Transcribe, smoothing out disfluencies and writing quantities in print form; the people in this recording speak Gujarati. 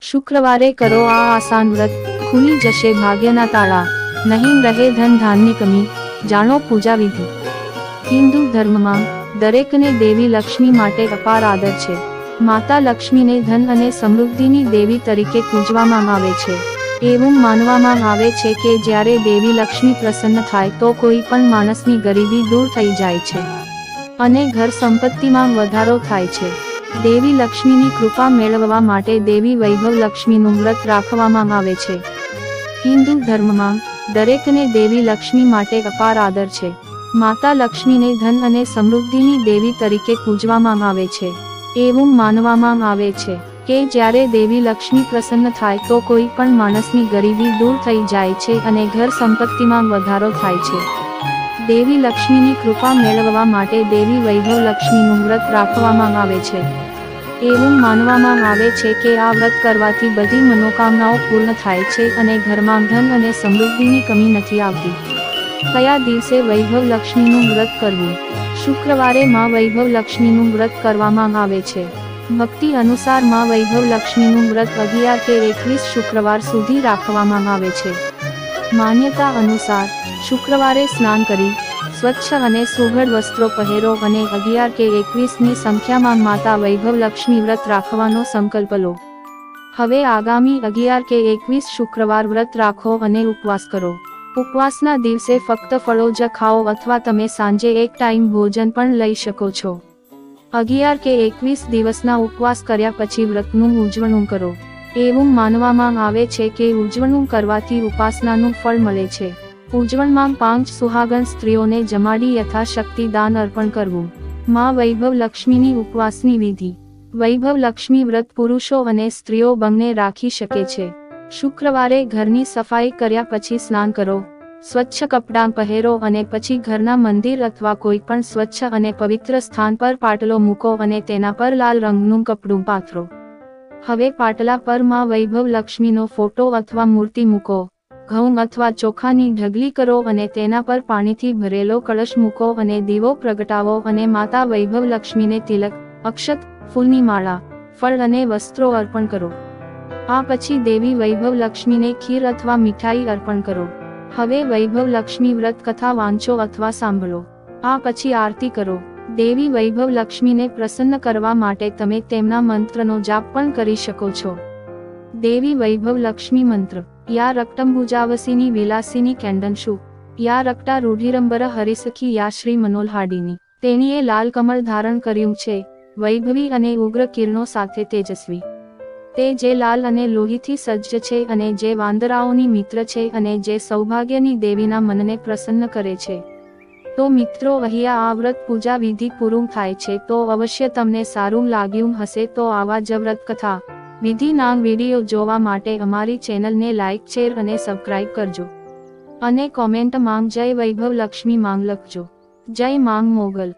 શુક્રવારે કરો આ આસાન વ્રત, ખુલી જશે ભાગ્યના તાળા, નહીં રહે ધન ધાન્ય કમી, જાણો પૂજા વિધિ। હિન્દુ ધર્મમાં દરેકને દેવી લક્ષ્મી માટે અપાર આદર છે। માતા લક્ષ્મીને ધન અને સમૃદ્ધિની દેવી તરીકે પૂજવામાં આવે છે। એવું માનવામાં આવે છે કે જ્યારે દેવી લક્ષ્મી પ્રસન્ન થાય તો કોઈ પણ માણસની ગરીબી દૂર થઈ જાય છે અને ઘર સંપત્તિમાં વધારો થાય છે। દેવી લક્ષ્મીની કૃપા મેળવવા માટે દેવી વૈભવ લક્ષ્મીનું વ્રત રાખવામાં આવે છે। હિન્દુ ધર્મમાં દરેકને દેવી લક્ષ્મી માટે અપાર આદર છે। માતા લક્ષ્મીને ધન અને સમૃદ્ધિની દેવી તરીકે પૂજવામાં આવે છે। એવું માનવામાં આવે છે કે જ્યારે દેવી લક્ષ્મી પ્રસન્ન થાય તો કોઈ પણ માણસની ગરીબી દૂર થઈ જાય છે અને ઘર સંપત્તિમાં વધારો થાય છે। દેવી લક્ષ્મીની કૃપા મેળવવા માટે દેવી વૈભવ લક્ષ્મીનું વ્રત રાખવામાં આવે છે। એવું માનવામાં આવે છે કે આ વ્રત કરવાથી બધી મનોકામનાઓ પૂર્ણ થાય છે અને ઘરમાં ધન અને સમૃદ્ધિની કમી નથી આવતી। કયા દિવસે વૈભવ લક્ષ્મીનું વ્રત કરવું? શુક્રવારે માં વૈભવ લક્ષ્મીનું વ્રત કરવામાં આવે છે। ભક્તિ અનુસાર માં વૈભવ લક્ષ્મીનું વ્રત 11 કે 21 શુક્રવાર સુધી રાખવામાં આવે છે। માન્યતા અનુસાર શુક્રવારે સ્નાન કરી સ્વચ્છ અને સુઘડ વસ્ત્રો પહેરો અને 11 કે 21ની સંખ્યામાં માતા વૈભવ લક્ષ્મી વ્રત રાખવાનો સંકલ્પ લો। હવે આગામી 11 કે 21 શુક્રવાર વ્રત રાખો અને ઉપવાસ કરો। ઉપવાસના દિવસે ફક્ત ફળો જ ખાઓ અથવા તમે સાંજે એક ટાઈમ ભોજન પણ લઈ શકો છો। 11 કે 21 દિવસના ઉપવાસ કર્યા પછી વ્રતનું ઉજવણું કરો। એવું માનવામાં આવે છે કે ઉજવણું કરવાથી ઉપાસનાનું ફળ મળે છે। ઉજવણમાં 5 સુહાગણ સ્ત્રીઓને જમાડી યથાશક્તિ દાન અર્પણ કરવું। માં વૈભવ લક્ષ્મીની ઉપવાસની વિધિ। વૈભવ લક્ષ્મી વ્રત પુરુષો અને સ્ત્રીઓ બંને રાખી શકે છે। શુક્રવારે ઘરની સફાઈ કર્યા પછી સ્નાન કરો, સ્વચ્છ કપડાં પહેરો અને પછી ઘરના મંદિર અથવા કોઈ પણ સ્વચ્છ અને પવિત્ર સ્થાન પર પાટલો મૂકો અને તેના પર લાલ રંગનું કપડું પાથરો। હવે પાટલા પર માં વૈભવ લક્ષ્મીનો ફોટો અથવા મૂર્તિ મૂકો, ઘઉં અથવા ચોખાની ઢગલી કરો અને તેના પર પાણીથી ભરેલો કળશ મૂકો અને દીવો પ્રગટાવો અને માતા વૈભવ લક્ષ્મીને તિલક, અક્ષત, ફૂલની માળા, ફળ અને વસ્ત્રો અર્પણ કરો। આ પછી દેવી વૈભવ લક્ષ્મીને ખીર અથવા મીઠાઈ અર્પણ કરો। હવે વૈભવ લક્ષ્મી વ્રત કથા વાંચો અથવા સાંભળો। આ પછી આરતી કરો। દેવી વૈભવ લક્ષ્મીને પ્રસન્ન કરવા માટે તમે તેમના મંત્રનો જાપ પણ કરી શકો છો। દેવી વૈભવ લક્ષ્મી મંત્ર। યા રક્તંબુજાવસીની વિલાસીની કેન્ડનશુ, યા રક્તા રૂઢિરંબર હરિસખી યા શ્રી મનોલ્હાડીની। તેણીએ લાલ કમળ ધારણ કર્યું છે, વૈભવી અને ઉગ્ર કિરણો સાથે તેજસ્વી। તે જે લાલ અને લોહીથી સજ્જ છે અને જે વાંદરાઓની મિત્ર છે અને જે સૌભાગ્યની દેવીના મનને પ્રસન્ન કરે છે। તો મિત્રો અહીંયા આ વ્રત પૂજા વિધિ પૂરું થાય છે તો અવશ્ય તમને સારું લાગ્યું હશે તો આવા જ વ્રત કથા વિધિના વિડીયો જોવા માટે અમારી ચેનલને લાઇક, શેર અને સબસ્ક્રાઇબ કરજો અને કોમેન્ટ માં જય વૈભવ લક્ષ્મી માંગ લખજો। જય માંગ મોગલ।